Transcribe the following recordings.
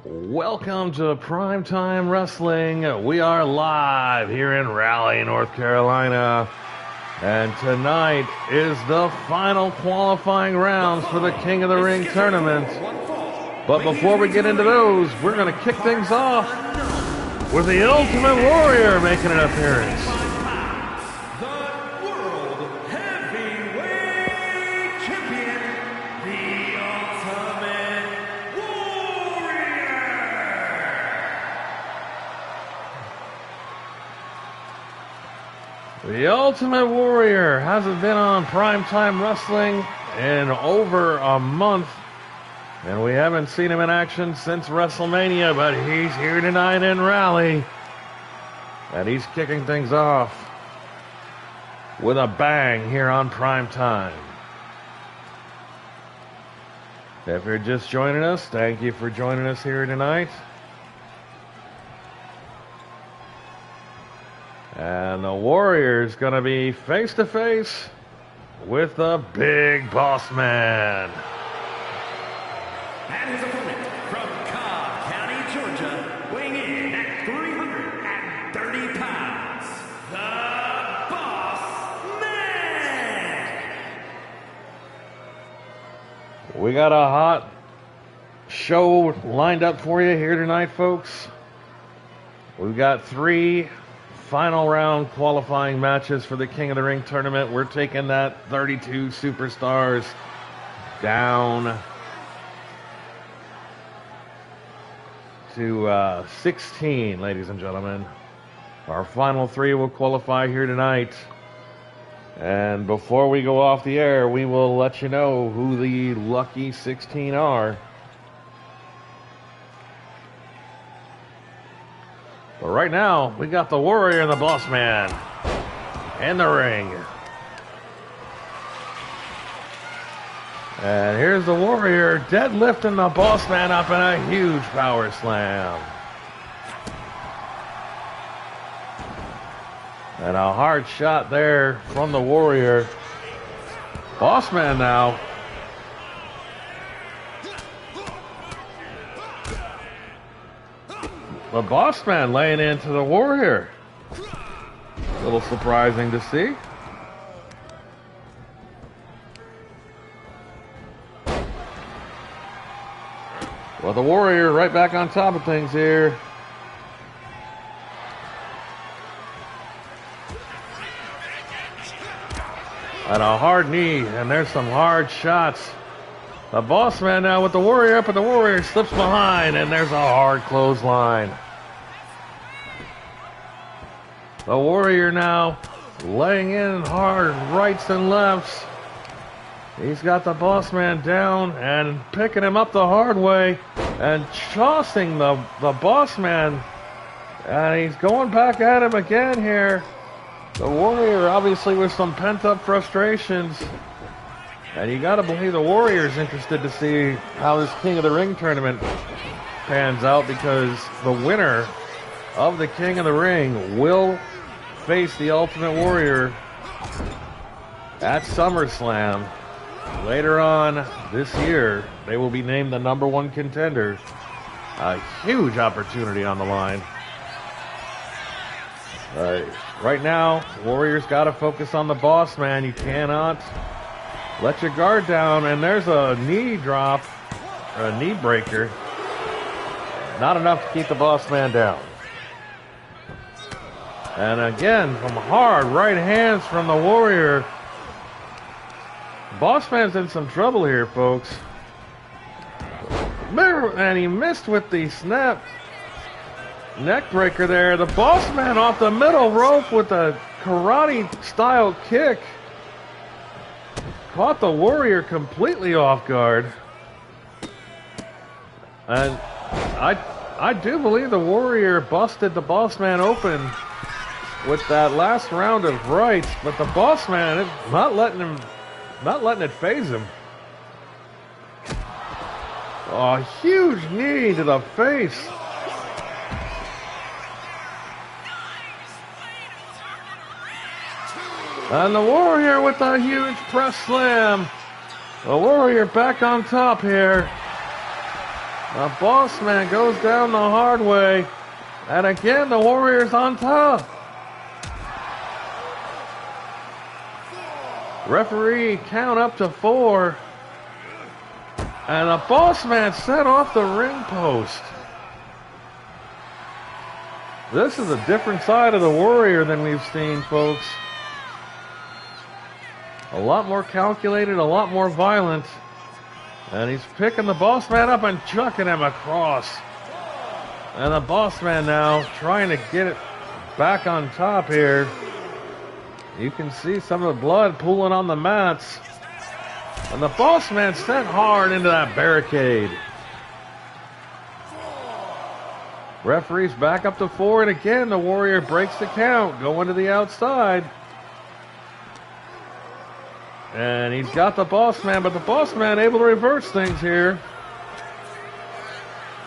Welcome to Primetime Wrestling. We are live here in Raleigh, North Carolina. And tonight is the final qualifying rounds for the King of the Ring tournament. But before we get into those, we're going to kick things off with the Ultimate Warrior making an appearance. The Ultimate Warrior hasn't been on Primetime Wrestling in over a month, and we haven't seen him in action since WrestleMania, but he's here tonight in Raleigh, and he's kicking things off with a bang here on Primetime. If you're just joining us, thank you for joining us here tonight. And the Warrior's going to be face-to-face with the Big Boss Man. And his opponent from Cobb County, Georgia, weighing in at 330 pounds, the Boss Man. We got a hot show lined up for you here tonight, folks. We've got 3 final round qualifying matches for the King of the Ring tournament. We're taking that 32 superstars down to 16, ladies and gentlemen. Our final 3 will qualify here tonight. And before we go off the air, we will let you know who the lucky 16 are. But right now, we got the Warrior and the Boss Man in the ring. And here's the Warrior deadlifting the Boss Man up in a huge power slam. And a hard shot there from the Warrior. Boss Man now. The Boss Man laying into the Warrior. A little surprising to see. Well, the Warrior right back on top of things here. And a hard knee, and there's some hard shots. The Boss Man now with the Warrior up, and the Warrior slips behind, and there's a hard clothesline. The Warrior now laying in hard rights and lefts. He's got the Boss Man down and picking him up the hard way and tossing the Boss Man. And he's going back at him again here. The Warrior obviously with some pent-up frustrations. And you got to believe the Warrior's interested to see how this King of the Ring tournament pans out, because the winner of the King of the Ring will face the Ultimate Warrior at SummerSlam. Later on this year, they will be named the #1 contender. A huge opportunity on the line. Right now, Warrior's got to focus on the Boss Man. You cannot let your guard down, and there's a knee drop, or a knee breaker. Not enough to keep the Boss Man down. And again, some hard right hands from the Warrior. Boss Man's in some trouble here, folks. And he missed with the snap neck breaker there. The Boss Man off the middle rope with a karate-style kick. Caught the Warrior completely off guard. And I do believe the Warrior busted the Boss Man open with that last round of rights, but the Boss Man is not letting it phase him. A huge knee to the face. And the Warrior with a huge press slam. The Warrior back on top here. The Boss Man goes down the hard way. And again, the Warrior's on top. Referee count up to 4. And the Boss Man set off the ring post. This is a different side of the Warrior than we've seen, folks. A lot more calculated, a lot more violent. And he's picking the Boss Man up and chucking him across. And the Boss Man now trying to get it back on top here. You can see some of the blood pooling on the mats. And the Boss Man sent hard into that barricade. Referee's back up to 4, and again the Warrior breaks the count, going to the outside. And he's got the Boss Man, but the Boss Man able to reverse things here.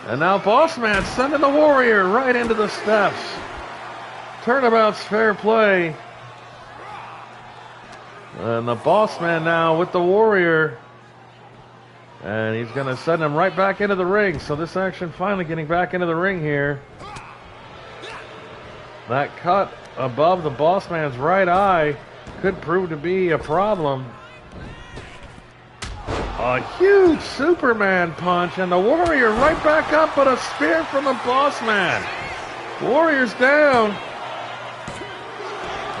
And now Boss Man sending the Warrior right into the steps. Turnabout's fair play. And the Boss Man now with the Warrior. And he's going to send him right back into the ring. So this action finally getting back into the ring here. That cut above the Boss Man's right eye could prove to be a problem. A huge Superman punch, and the Warrior right back up, but a spear from the Boss Man. Warrior's down.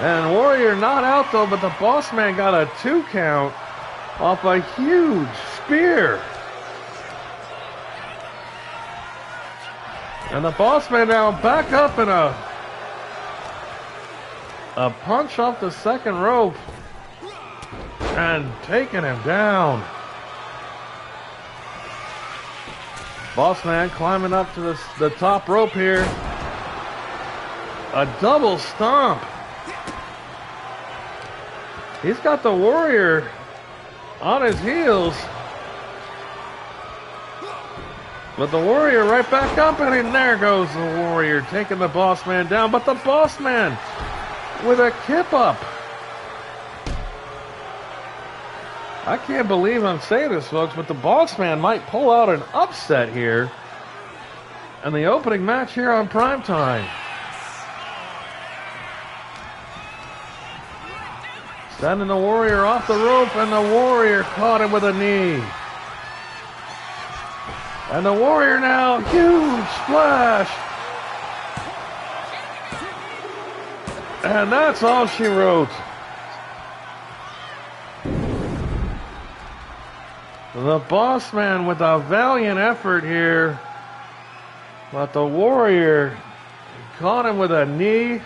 And Warrior not out though, but the Boss Man got a 2 count off a huge spear. And the Boss Man now back up in a punch off the second rope and taking him down. Boss Man climbing up to the top rope here. A double stomp. He's got the Warrior on his heels. But the Warrior right back up, and there goes the Warrior taking the Boss Man down. But the Boss Man with a kip up. I can't believe I'm saying this, folks, but the Boss Man might pull out an upset here in the opening match here on Primetime. Sending the Warrior off the rope, and the Warrior caught him with a knee. And the Warrior now, huge splash. And that's all she wrote. The Boss Man with a valiant effort here. But the Warrior caught him with a knee.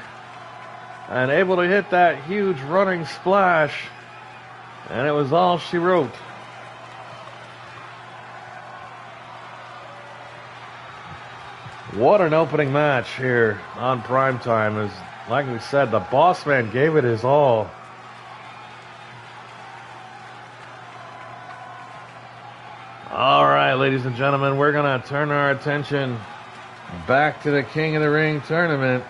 And able to hit that huge running splash. And it was all she wrote. What an opening match here on Primetime. As like we said, the Boss Man gave it his all. All right, ladies and gentlemen, we're going to turn our attention back to the King of the Ring tournament.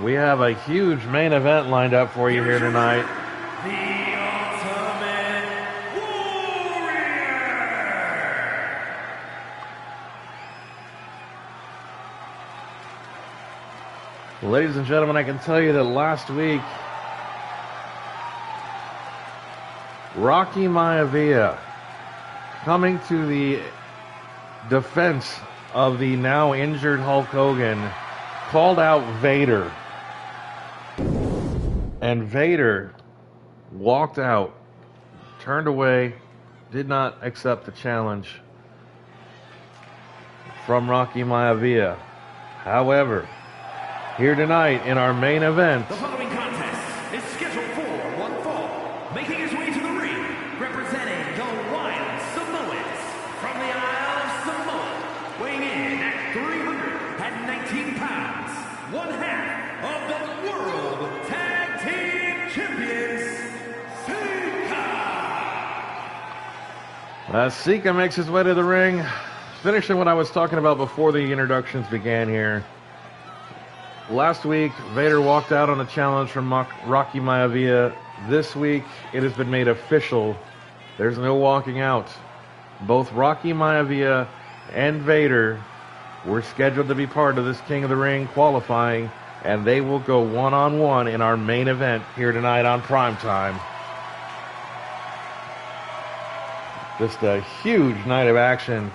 We have a huge main event lined up for you here tonight. The Ultimate Warrior! Ladies and gentlemen, I can tell you that last week, Rocky Maivia coming to the defense of the now injured Hulk Hogan called out Vader. And Vader walked out, turned away, did not accept the challenge from Rocky Maivia. However, here tonight in our main event, The following contest is scheduled for one fall. Making his way to the ring, representing the Wild Samoans from the Isle of Samoa, weighing in at 319 pounds, one half of the World Tag Team Champions, Sika. Sika makes his way to the ring, finishing what I was talking about before the introductions began here. Last week, Vader walked out on a challenge from Rocky Maivia. This week, it has been made official There's no walking out. Both Rocky Maivia and Vader were scheduled to be part of this King of the Ring qualifying, and they will go one-on-one in our main event here tonight on Primetime. Just a huge night of action.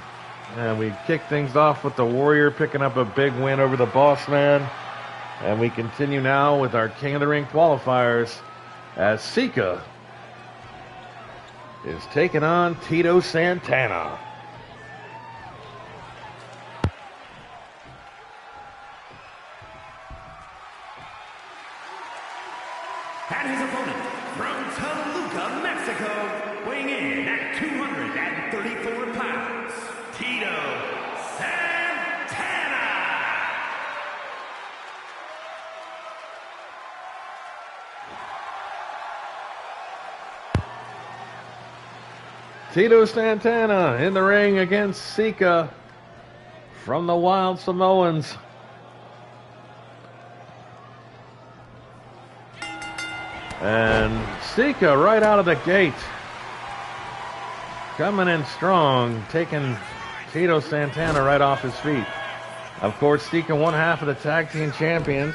And we kick things off with the Warrior picking up a big win over the Boss Man. And we continue now with our King of the Ring qualifiers as Sika is taking on Tito Santana. And his opponent from Toluca, Mexico, weighing in at 234 pounds, Tito Santana. Tito Santana in the ring against Sika from the Wild Samoans. And Sika right out of the gate, coming in strong, taking Tito Santana right off his feet. Of course, Sika one half of the tag team champions.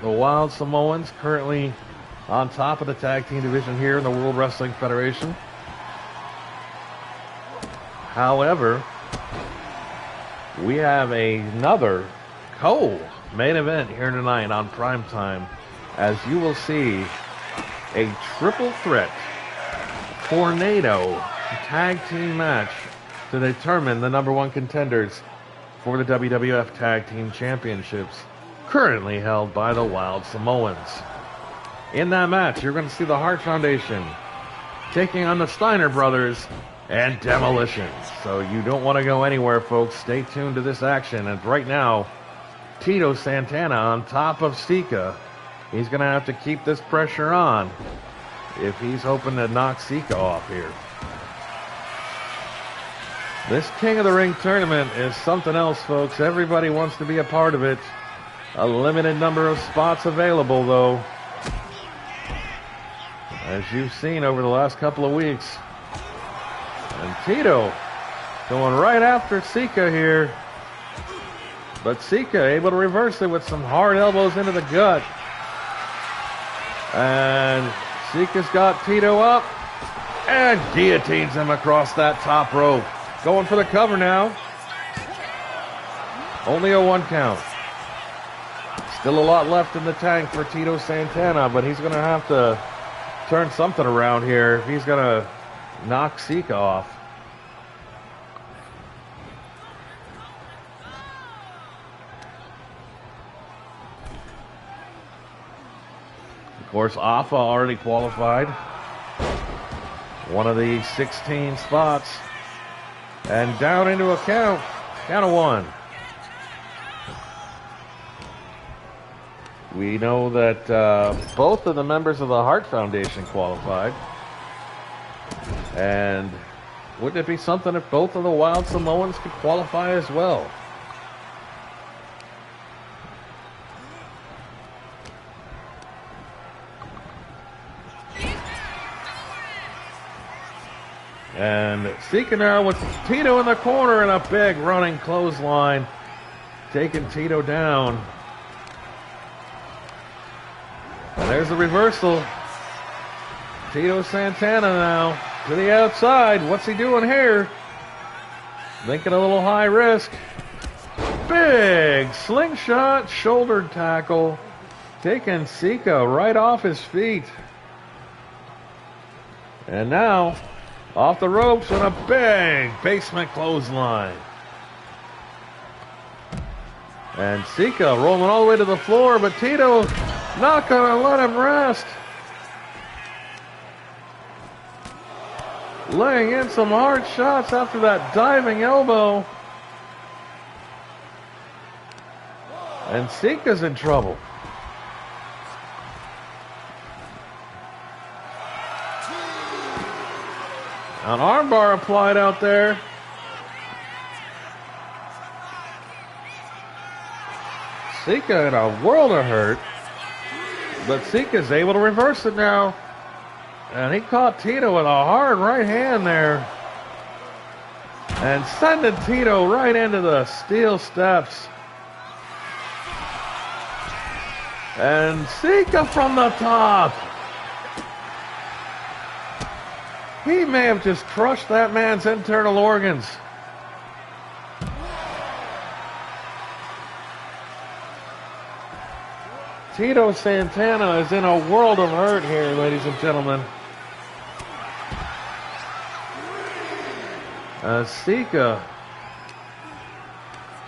The Wild Samoans currently on top of the tag team division here in the World Wrestling Federation. However, we have another co-main event here tonight on Primetime, as you will see a triple threat tornado tag team match to determine the number one contenders for the WWF Tag Team Championships, currently held by the Wild Samoans. In that match, you're going to see the Hart Foundation taking on the Steiner Brothers and Demolition. So you don't want to go anywhere, folks. Stay tuned to this action. And right now, Tito Santana on top of Sika. He's going to have to keep this pressure on if he's hoping to knock Sika off here. This King of the Ring tournament is something else, folks. Everybody wants to be a part of it. A limited number of spots available, though, as you've seen over the last couple of weeks. And Tito going right after Sika here. But Sika able to reverse it with some hard elbows into the gut. And Sika's got Tito up and guillotines him across that top rope. Going for the cover now. Only a 1 count. Still a lot left in the tank for Tito Santana, but he's going to have to turn something around here if he's going to knock Sika off. Of course, Afa already qualified. One of the 16 spots. And down into a count of 1. We know that both of the members of the Hart Foundation qualified. And wouldn't it be something if both of the Wild Samoans could qualify as well? And Sika now with Tito in the corner and a big running clothesline, taking Tito down. And there's the reversal. Tito Santana now to the outside. What's he doing here? Thinking a little high risk. Big slingshot shoulder tackle, taking Sika right off his feet. And now off the ropes and a big basement clothesline. And Sika rolling all the way to the floor, but Tito not going to let him rest. Laying in some hard shots after that diving elbow. And Sika's in trouble. An armbar applied out there. Sika in a world of hurt. But Sika's able to reverse it now. And he caught Tito with a hard right hand there. And sending Tito right into the steel steps. And Sika from the top. He may have just crushed that man's internal organs. Tito Santana is in a world of hurt here, ladies and gentlemen. Sika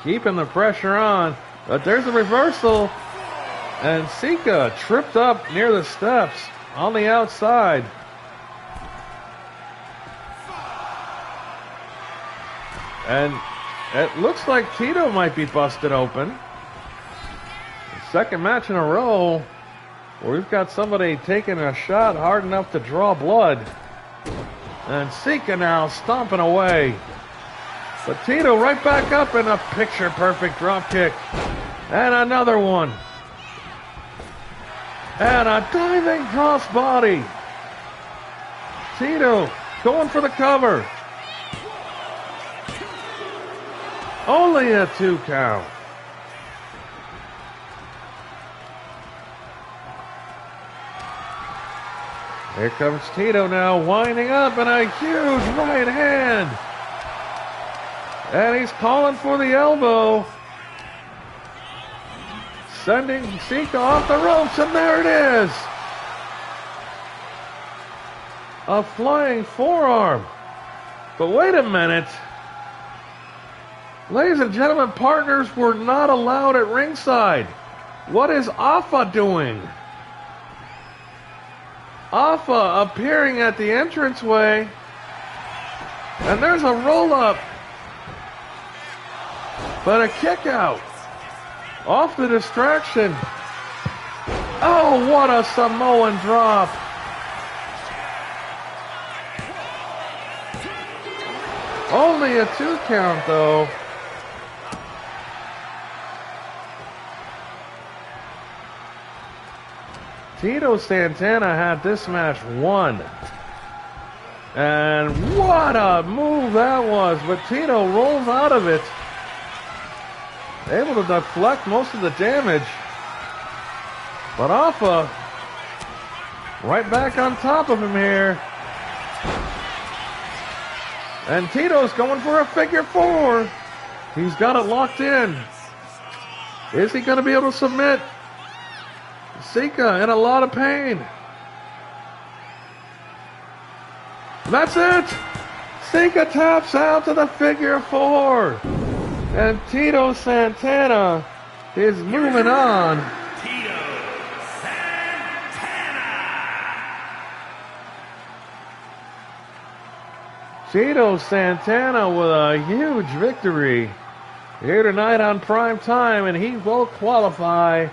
keeping the pressure on, but there's a reversal, and Sika tripped up near the steps on the outside. And it looks like Tito might be busted open. Second match in a row where we've got somebody taking a shot hard enough to draw blood. And Sika now stomping away. But Tito right back up in a picture-perfect drop kick. And another one. And a diving crossbody. Tito going for the cover. Only a 2 count. Here comes Tito now, winding up in a huge right hand. And he's calling for the elbow. Sending Sika off the ropes, and there it is. A flying forearm. But wait a minute. Ladies and gentlemen, partners were not allowed at ringside. What is Afa doing? Afa appearing at the entranceway, and there's a roll-up, but a kick out off the distraction. Oh, what a Samoan drop. Only a 2 count though. Tito Santana had this match won. And what a move that was. But Tito rolls out of it. Able to deflect most of the damage. But Afa right back on top of him here. And Tito's going for a figure 4. He's got it locked in. Is he going to be able to submit? Sika in a lot of pain. That's it. Sika taps out to the figure 4. And Tito Santana is moving on. Tito Santana. Tito Santana with a huge victory here tonight on Primetime, and he will qualify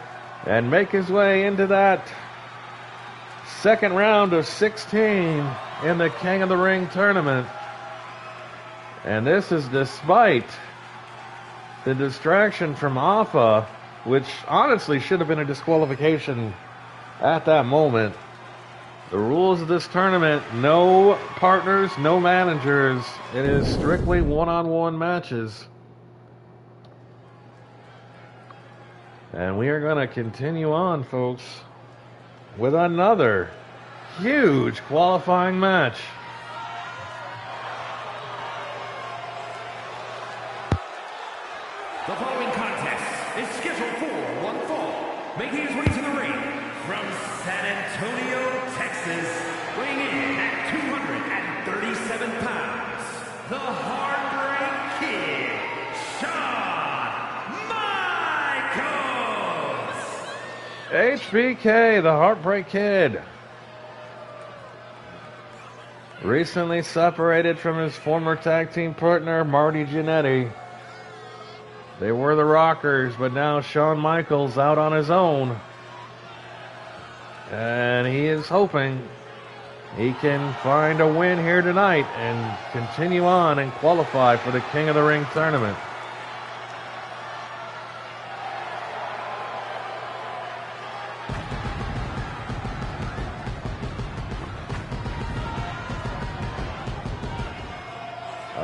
and make his way into that second round of 16 in the King of the Ring tournament. And this is despite the distraction from Afa, which honestly should have been a disqualification at that moment. The rules of this tournament, no partners, no managers. It is strictly one-on-one matches. And we are going to continue on, folks, with another huge qualifying match. The following contest is scheduled for one fall. Making his way to the ring from San Antonio, Texas, weighing in at 237 pounds, the Heartbreak Kid, HBK, the Heartbreak Kid. Recently separated from his former tag team partner, Marty Jannetty. They were the Rockers, but now Shawn Michaels out on his own. And he is hoping he can find a win here tonight and continue on and qualify for the King of the Ring tournament.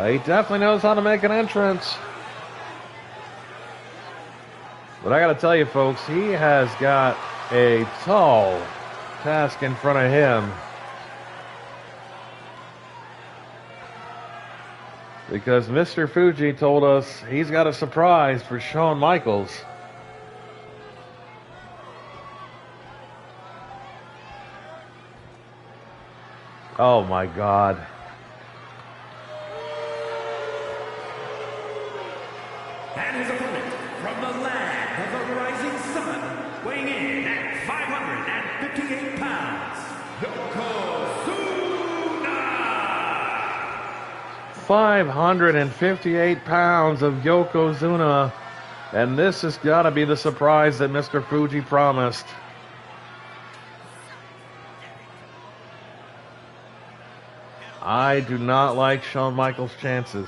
He definitely knows how to make an entrance. But I got to tell you, folks, he has got a tall task in front of him. Because Mr. Fuji told us he's got a surprise for Shawn Michaels. Oh my God. And his opponent from the land of the rising sun, weighing in at 558 pounds, Yokozuna! 558 pounds of Yokozuna. And this has got to be the surprise that Mr. Fuji promised. I do not like Shawn Michaels' chances.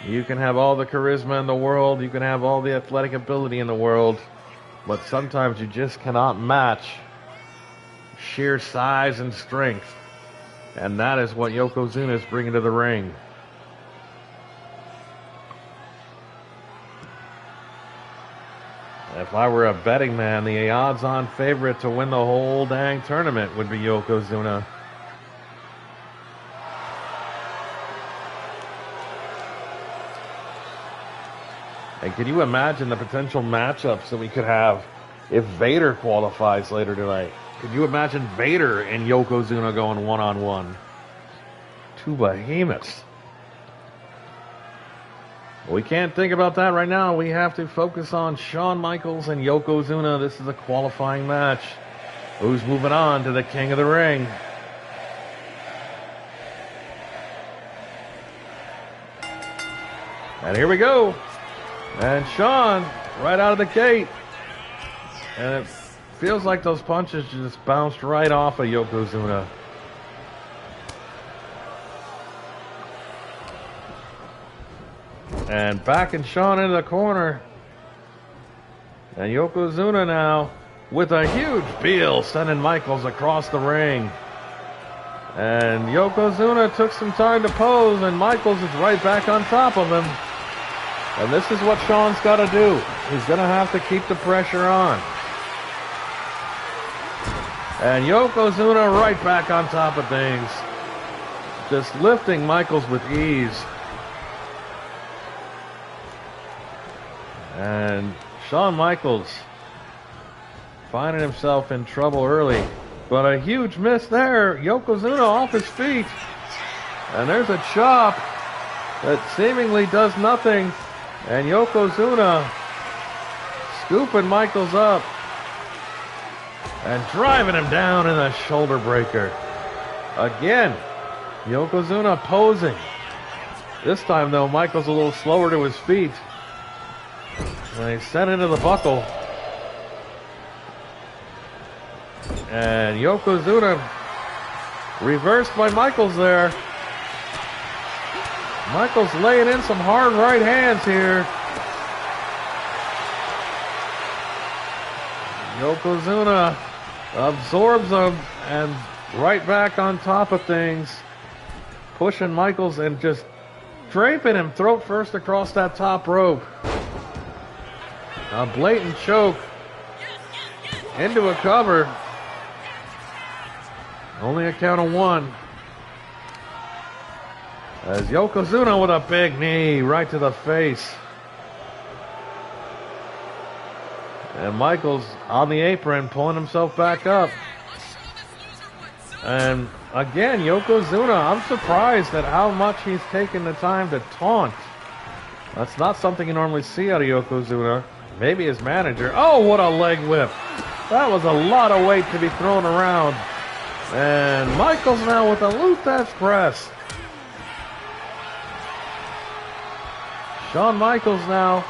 You can have all the charisma in the world, you can have all the athletic ability in the world, but sometimes you just cannot match sheer size and strength. And that is what Yokozuna is bringing to the ring. If I were a betting man, the odds-on favorite to win the whole dang tournament would be Yokozuna. And can you imagine the potential matchups that we could have if Vader qualifies later tonight? Could you imagine Vader and Yokozuna going one-on-one? Two behemoths. We can't think about that right now. We have to focus on Shawn Michaels and Yokozuna. This is a qualifying match. Who's moving on to the King of the Ring? And here we go. And Shawn, right out of the gate. And it feels like those punches just bounced right off of Yokozuna. And backing Shawn into the corner. And Yokozuna now with a huge peel sending Michaels across the ring. And Yokozuna took some time to pose, and Michaels is right back on top of him. And this is what Shawn's got to do. He's going to have to keep the pressure on. And Yokozuna right back on top of things. Just lifting Michaels with ease. And Shawn Michaels finding himself in trouble early. But a huge miss there. Yokozuna off his feet. And there's a chop that seemingly does nothing. And Yokozuna scooping Michaels up and driving him down in a shoulder breaker. Again, Yokozuna posing. This time, though, Michaels a little slower to his feet. And he's sent into the buckle. And Yokozuna reversed by Michaels there. Michaels laying in some hard right hands here. Yokozuna absorbs them and right back on top of things. Pushing Michaels and just draping him throat first across that top rope. A blatant choke into a cover. Only a count of one. As Yokozuna with a big knee right to the face. And Michaels on the apron pulling himself back up. And again, Yokozuna, I'm surprised at how much he's taken the time to taunt. That's not something you normally see out of Yokozuna. Maybe his manager. Oh, what a leg whip. That was a lot of weight to be thrown around. And Michaels now with a Luthez press. Shawn Michaels now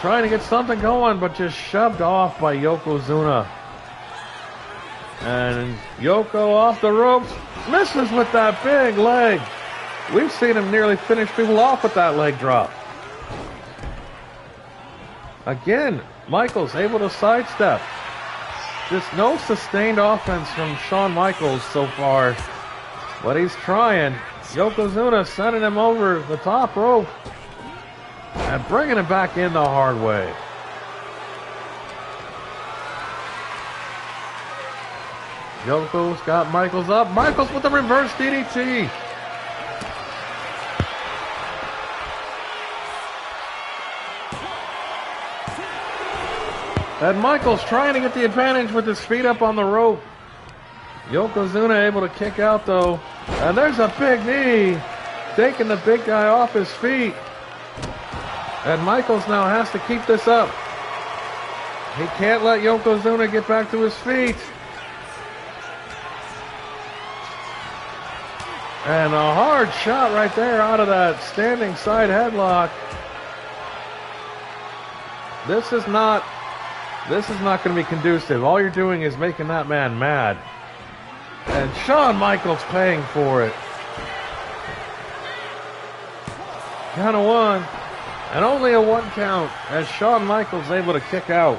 trying to get something going, but just shoved off by Yokozuna. And Yoko off the ropes, misses with that big leg. We've seen him nearly finish people off with that leg drop. Again, Michaels able to sidestep. Just no sustained offense from Shawn Michaels so far, but he's trying. Yokozuna sending him over the top rope and bringing him back in the hard way. Yoko's got Michaels up. Michaels with the reverse DDT. And Michaels trying to get the advantage with his feet up on the rope. Yokozuna able to kick out though. And there's a big knee, taking the big guy off his feet. And Michaels now has to keep this up. He can't let Yokozuna get back to his feet. And a hard shot right there out of that standing side headlock. This is not going to be conducive. All you're doing is making that man mad. And Shawn Michaels paying for it. Count of one. And only a 1 count as Shawn Michaels able to kick out.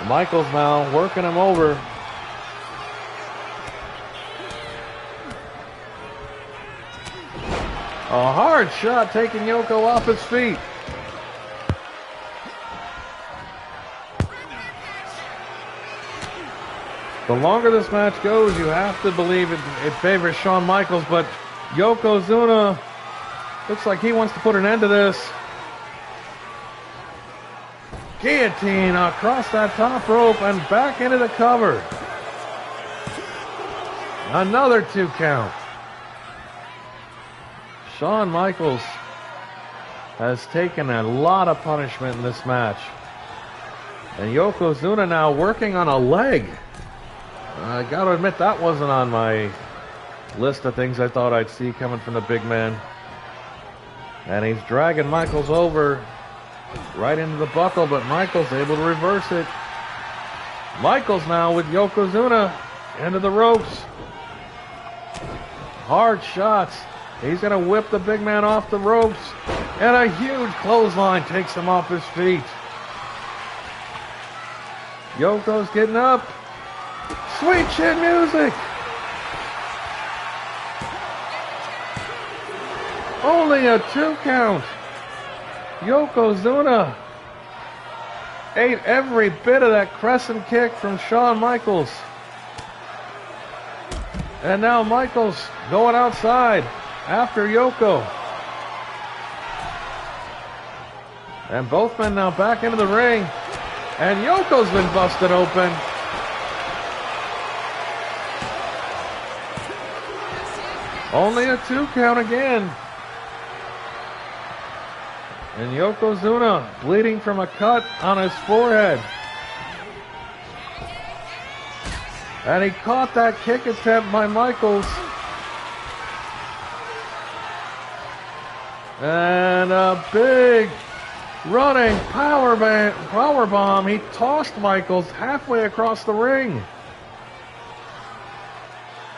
Michaels now working him over. A hard shot taking Yoko off his feet. The longer this match goes, you have to believe it favors Shawn Michaels, but Yokozuna looks like he wants to put an end to this. Guillotine across that top rope and back into the cover. Another 2 count. Shawn Michaels has taken a lot of punishment in this match. And Yokozuna now working on a leg. I gotta admit, that wasn't on my list of things I thought I'd see coming from the big man. And he's dragging Michaels over right into the buckle, but Michaels able to reverse it. Michaels now with Yokozuna into the ropes. Hard shots. He's going to whip the big man off the ropes. And a huge clothesline takes him off his feet. Yoko's getting up. Sweet chin music. Only a 2 count. Yokozuna ate every bit of that crescent kick from Shawn Michaels. And now Michaels going outside after Yoko. And both men now back into the ring. And Yoko's been busted open. Only a 2 count again. And Yokozuna bleeding from a cut on his forehead. And he caught that kick attempt by Michaels. And a big running power bomb. He tossed Michaels halfway across the ring.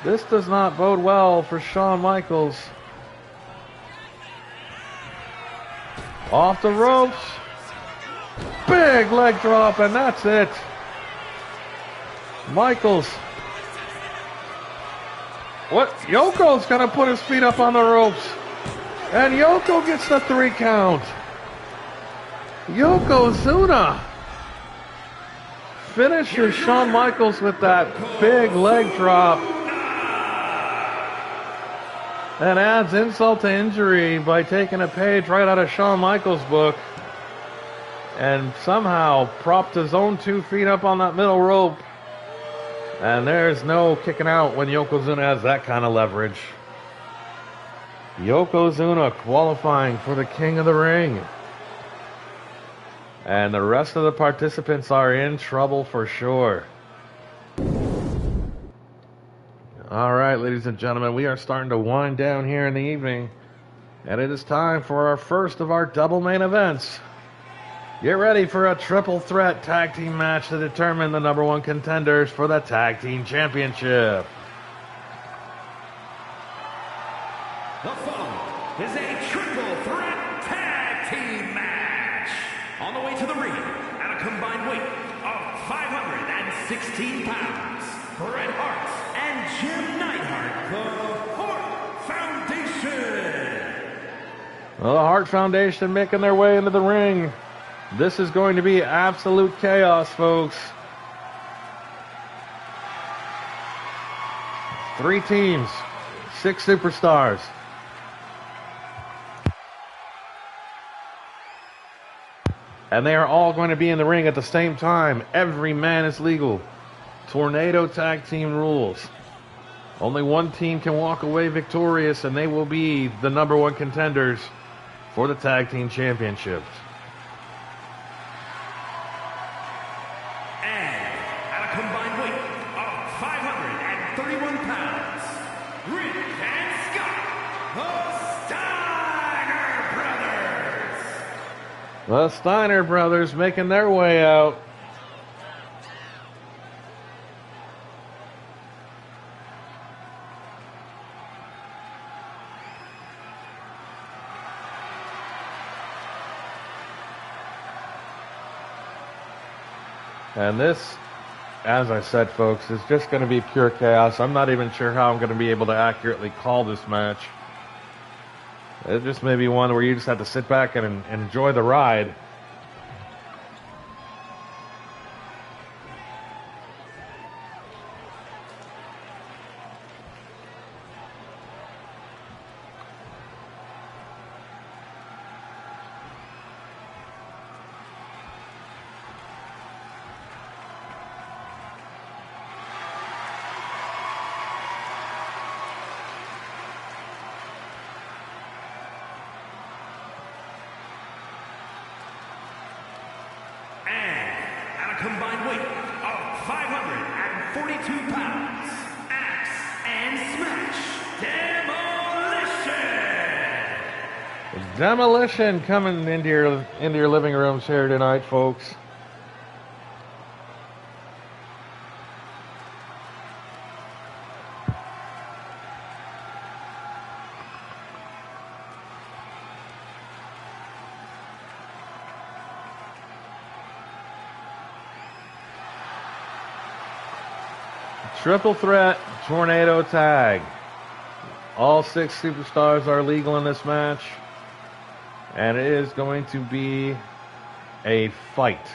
This does not bode well for Shawn Michaels. Off the ropes. Big leg drop, and that's it. Michaels. What? Yoko's going to put his feet up on the ropes. And Yoko gets the 3 count. Yokozuna finishes Shawn Michaels with that big leg drop. And adds insult to injury by taking a page right out of Shawn Michaels' book. And somehow propped his own 2 feet up on that middle rope. And there's no kicking out when Yokozuna has that kind of leverage. Yokozuna qualifying for the King of the Ring. And the rest of the participants are in trouble for sure. All right, ladies and gentlemen, we are starting to wind down here in the evening. And it is time for our first of our double main events. Get ready for a triple threat tag team match to determine the number 1 contenders for the tag team championship. The following is a triple threat tag team match. On the way to the ring at a combined weight of 516 pounds, Bret Hart and Jim Neidhart, the Hart Foundation. Well, the Hart Foundation making their way into the ring. This is going to be absolute chaos, folks. 3 teams, 6 superstars. And they are all going to be in the ring at the same time. Every man is legal. Tornado tag team rules. Only one team can walk away victorious, and they will be the #1 contenders for the tag team championships. And at a combined weight of 531 pounds, Rick and Scott, the Steiner Brothers. The Steiner brothers making their way out. And this, as I said, folks, is just going to be pure chaos. I'm not even sure how I'm going to be able to accurately call this match. It just may be one where you just have to sit back and enjoy the ride. Combined weight of 542 pounds, Axe and Smash Demolition. Demolition coming into your living rooms here tonight, folks. Triple threat tornado tag. All 6 superstars are legal in this match. And it is going to be a fight.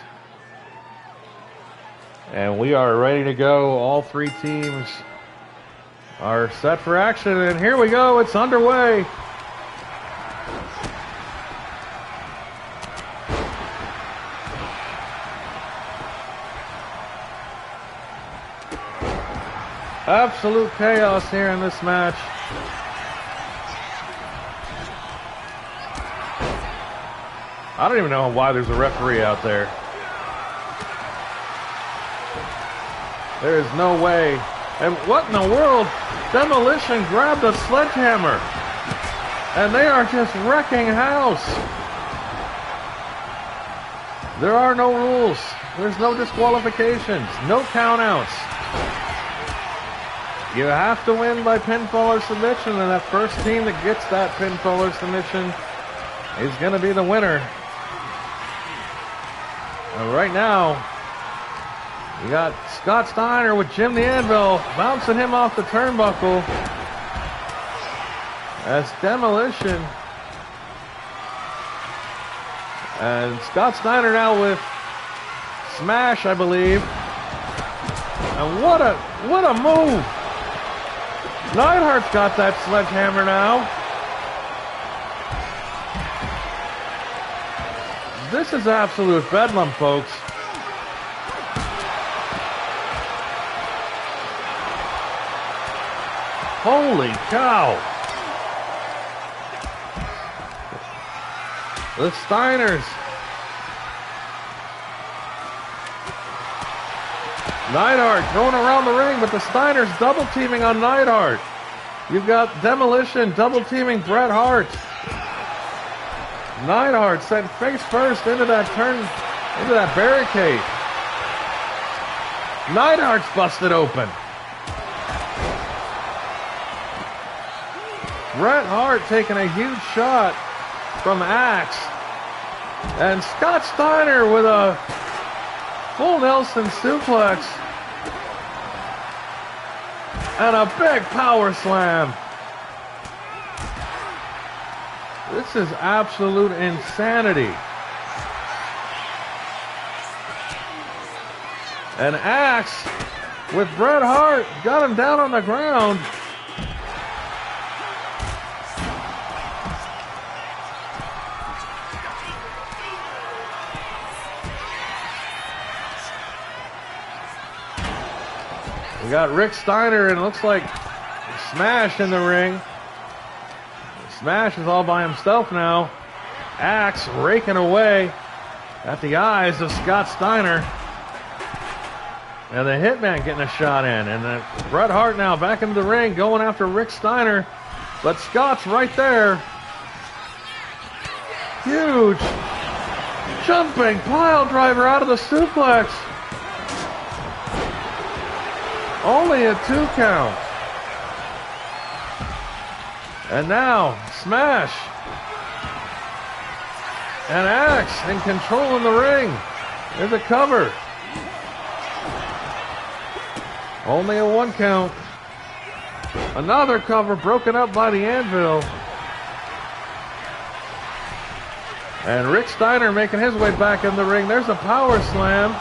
And we are ready to go. All 3 teams are set for action. And here we go. It's underway. Absolute chaos here in this match. I don't even know why there's a referee out there. There is no way. And what in the world? Demolition grabbed a sledgehammer. And they are just wrecking house. There are no rules. There's no disqualifications. No countouts. You have to win by pinfall or submission, and that first team that gets that pinfall or submission is going to be the winner. And right now, you got Scott Steiner with Jim the Anvil bouncing him off the turnbuckle. As Demolition. And Scott Steiner now with Smash, I believe. And what a move! Neidhart's got that sledgehammer now. This is absolute bedlam, folks. Holy cow. The Steiners. Neidhart going around the ring, but the Steiners double teaming on Neidhart. You've got Demolition double teaming Bret Hart. Neidhart sent face first into that barricade. Neidhart's busted open. Bret Hart taking a huge shot from Axe. And Scott Steiner with a full Nelson suplex. And a big power slam. This is absolute insanity. And Axe with Bret Hart got him down on the ground. We got Rick Steiner and it looks like Smash in the ring. Smash is all by himself now. Axe raking away at the eyes of Scott Steiner. And the Hitman getting a shot in. And Bret Hart now back into the ring going after Rick Steiner. But Scott's right there. Huge jumping pile driver out of the suplex. Only a 2 count. And now Smash and Axe in control in the ring. There's a cover. Only a 1 count. Another cover broken up by the anvil. And Rick Steiner making his way back in the ring. There's a power slam.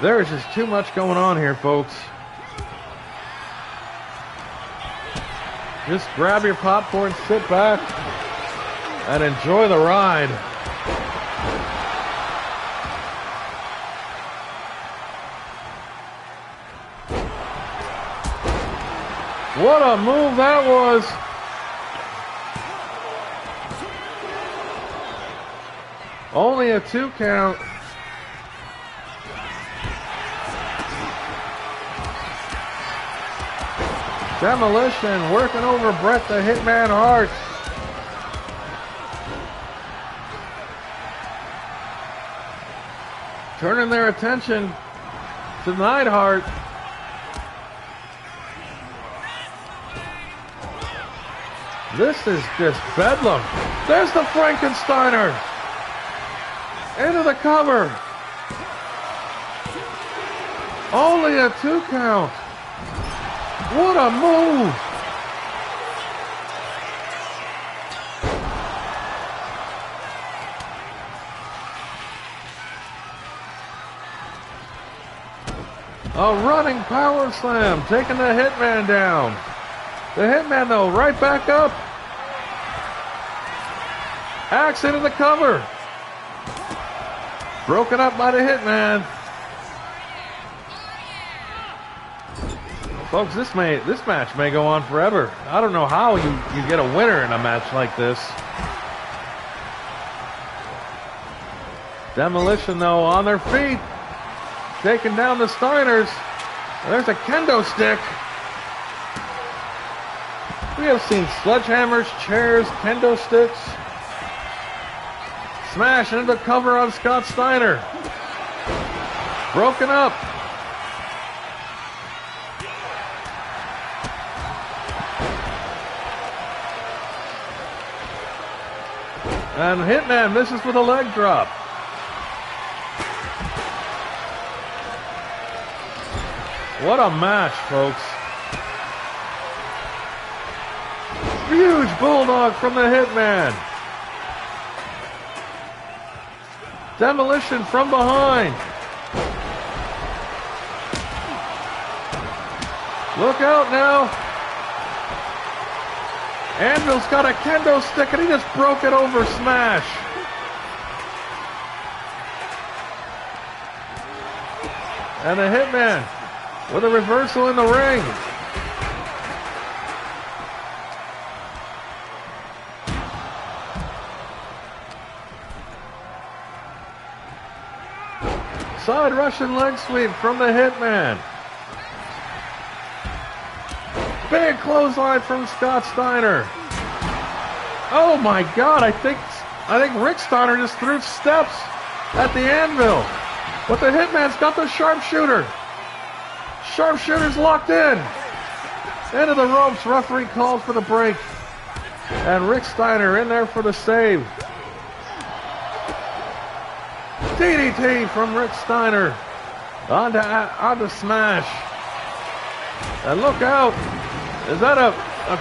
There is just too much going on here, folks. Just grab your popcorn, sit back, and enjoy the ride. What a move that was. Only a 2 count. Demolition working over Bret the Hitman Hart. Turning their attention to Neidhart. This is just bedlam. There's the Frankensteiner. Into the cover. Only a 2 count. What a move. A running power slam, taking the Hitman down. The Hitman, though, right back up. Axe into the cover. Broken up by the Hitman. Folks, this match may go on forever. I don't know how you get a winner in a match like this. Demolition, though, on their feet. Taking down the Steiners. There's a kendo stick. We have seen sledgehammers, chairs, kendo sticks. Smash into the cover on Scott Steiner. Broken up. And Hitman misses with a leg drop. What a match, folks. Huge bulldog from the Hitman. Demolition from behind. Look out now. Anvil's got a kendo stick and he just broke it over Smash. And the Hitman with a reversal in the ring. Side Russian leg sweep from the Hitman. Big clothesline from Scott Steiner. Oh my God, I think Rick Steiner just threw steps at the anvil. But the Hitman's got the sharpshooter. Sharpshooter's locked in. Into the ropes, referee calls for the break. And Rick Steiner in there for the save. DDT from Rick Steiner. onto Smash. And look out. Is that a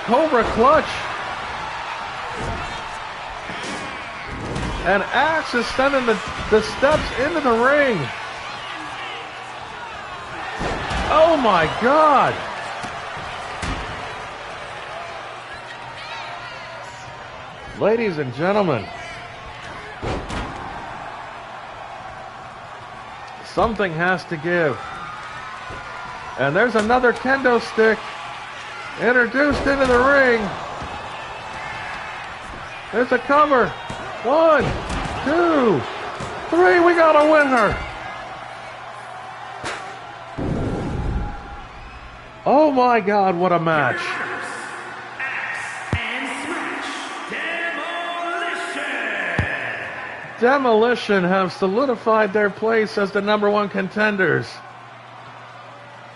Cobra clutch? And Axe is sending the steps into the ring. Oh my God. Ladies and gentlemen, something has to give. And there's another kendo stick introduced into the ring. There's a cover. 1, 2, 3. We got a winner. Oh my God, what a match. Demolition have solidified their place as the #1 contenders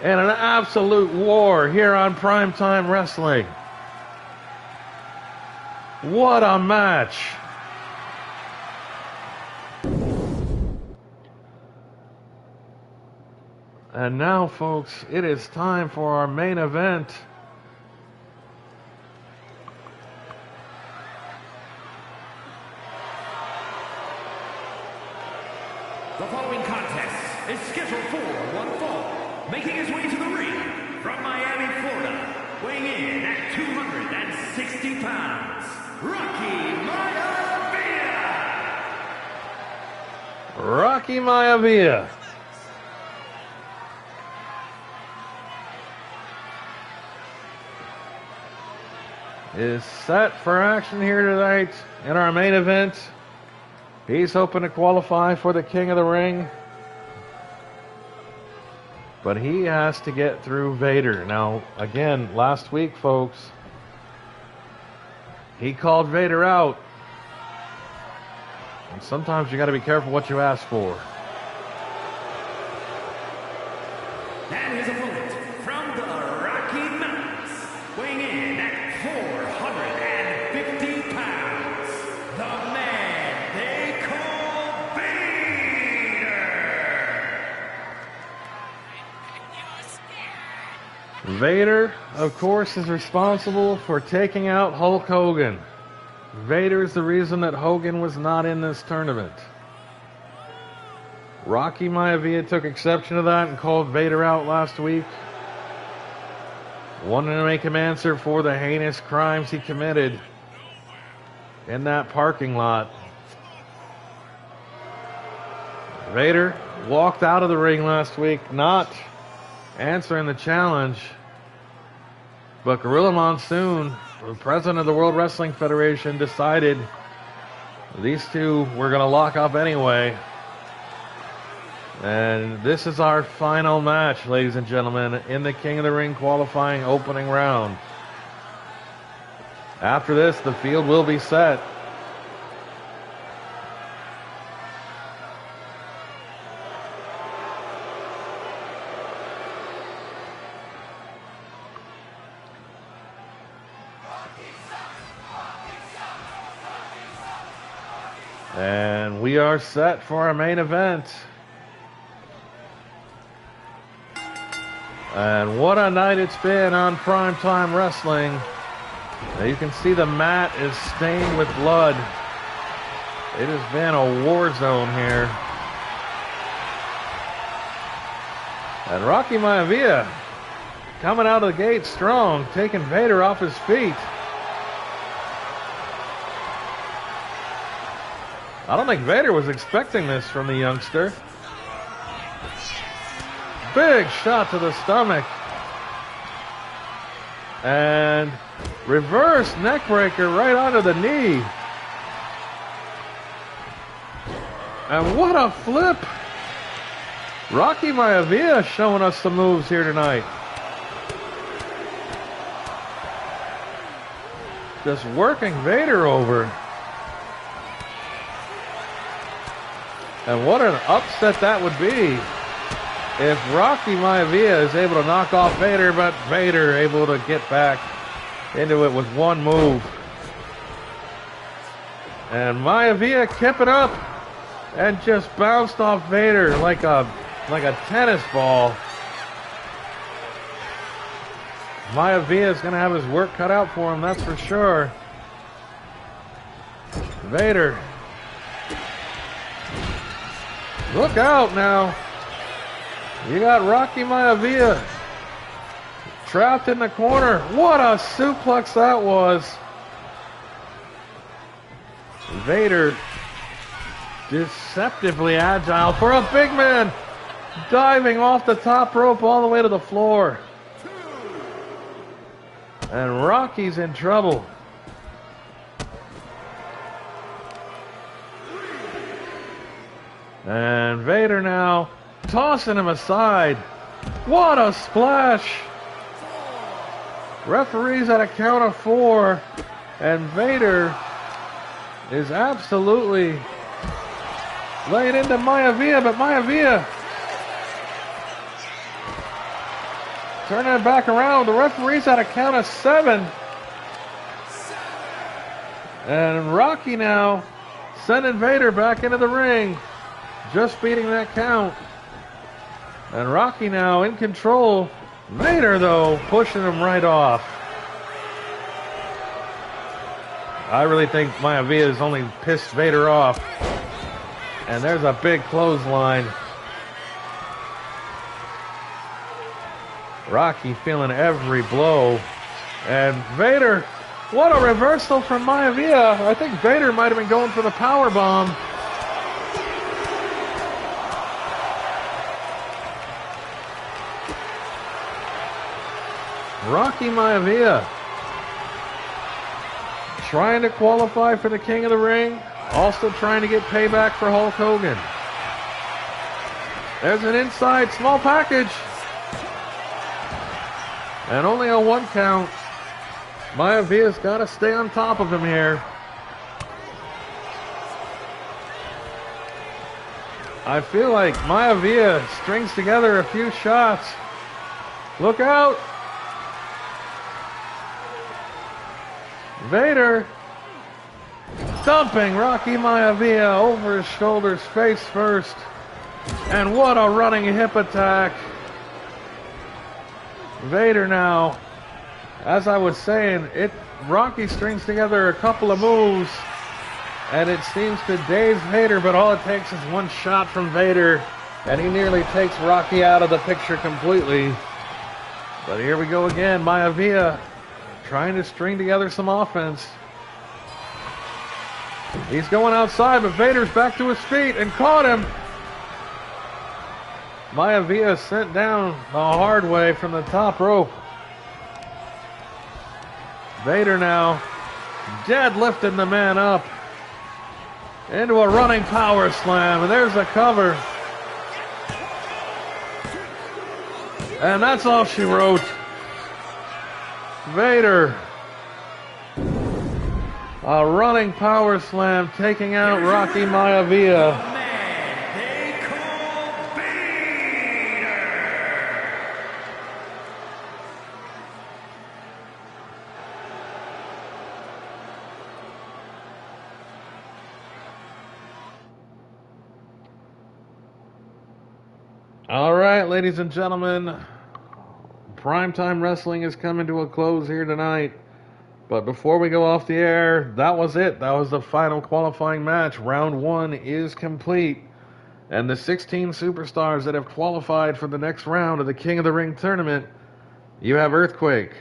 in an absolute war here on Primetime Wrestling. What a match. And now, folks, it is time for our main event. The following contest is scheduled for one fall, making his way to the ring from Miami, Florida, weighing in at 260 pounds, Rocky Maivia! Rocky Maivia. Is set for action here tonight in our main event. He's hoping to qualify for the King of the Ring. But he has to get through Vader. Now, again, last week, folks, he called Vader out. And sometimes you got to be careful what you ask for. And his opponent from the Rocky Mountains, weighing in at 450 pounds, the man they call Vader. Vader, of course, is responsible for taking out Hulk Hogan. Vader is the reason that Hogan was not in this tournament. Rocky Maivia took exception to that and called Vader out last week, wanting to make him answer for the heinous crimes he committed in that parking lot. Vader walked out of the ring last week, not answering the challenge, but Gorilla Monsoon, the president of the World Wrestling Federation, decided these two were going to lock up anyway. And this is our final match, ladies and gentlemen, in the King of the Ring qualifying opening round. After this, the field will be set. And we are set for our main event. And what a night it's been on Primetime Wrestling. Now you can see the mat is stained with blood. It has been a war zone here. And Rocky Maivia coming out of the gate strong, taking Vader off his feet. I don't think Vader was expecting this from the youngster. Big shot to the stomach. And reverse neckbreaker right onto the knee. And what a flip. Rocky Maivia showing us some moves here tonight. Just working Vader over. And what an upset that would be if Rocky Maivia is able to knock off Vader, but Vader able to get back into it with one move. And Maivia kept it up and just bounced off Vader like a like a tennis ball. Maivia is going to have his work cut out for him, that's for sure. Vader. Look out now. You got Rocky Maivia trapped in the corner. What a suplex that was. Vader deceptively agile for a big man, diving off the top rope all the way to the floor. And Rocky's in trouble. And Vader now tossing him aside. What a splash. Referee's at a count of 4. And Vader is absolutely laying into Maivia, but Maivia turning it back around. The referee's at a count of 7. And Rocky now sending Vader back into the ring. Just beating that count. And Rocky now in control. Vader, though, pushing him right off. I really think Maivia has only pissed Vader off. And there's a big clothesline. Rocky feeling every blow. And Vader, what a reversal from Maivia. I think Vader might have been going for the power bomb. Rocky Maivia trying to qualify for the King of the Ring, also trying to get payback for Hulk Hogan. There's an inside small package. And only a 1 count. Maivia's got to stay on top of him here. I feel like Maivia strings together a few shots. Look out! Vader dumping Rocky Maivia over his shoulders, face first. And what a running hip attack. Vader now, as I was saying, Rocky strings together a couple of moves, and it seems to daze Vader, but all it takes is 1 shot from Vader, and he nearly takes Rocky out of the picture completely. But here we go again, Maivia trying to string together some offense. He's going outside, but Vader's back to his feet and caught him. Maivia sent down the hard way from the top rope. Vader now deadlifting the man up into a running power slam, and there's the cover. And that's all she wrote. Vader, a running power slam, taking out Rocky Maivia. Man they call Vader. All right, ladies and gentlemen, Primetime Wrestling is coming to a close here tonight. But before we go off the air, that was it. That was the final qualifying match. Round 1 is complete. And the 16 superstars that have qualified for the next round of the King of the Ring tournament, you have Earthquake,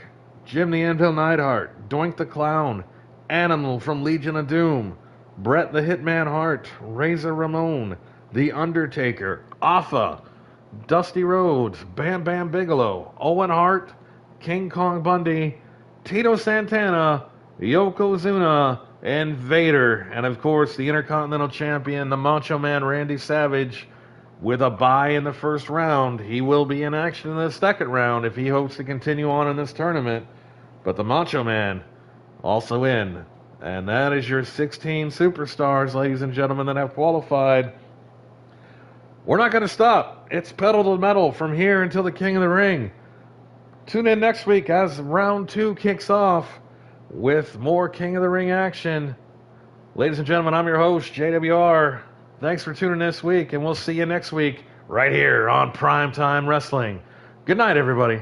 Jim the Anvil Neidhart, Doink the Clown, Animal from Legion of Doom, Bret the Hitman Hart, Razor Ramon, The Undertaker, Afa, Dusty Rhodes, Bam Bam Bigelow, Owen Hart, King Kong Bundy, Tito Santana, Yokozuna, and Vader. And of course, the Intercontinental Champion, the Macho Man Randy Savage, with a bye in the first round. He will be in action in the second round if he hopes to continue on in this tournament. But the Macho Man also in. And that is your 16 superstars, ladies and gentlemen, that have qualified. We're not going to stop. It's pedal to the metal from here until the King of the Ring. Tune in next week as round 2 kicks off with more King of the Ring action. Ladies and gentlemen, I'm your host, JWR. Thanks for tuning in this week, and we'll see you next week right here on Primetime Wrestling. Good night, everybody.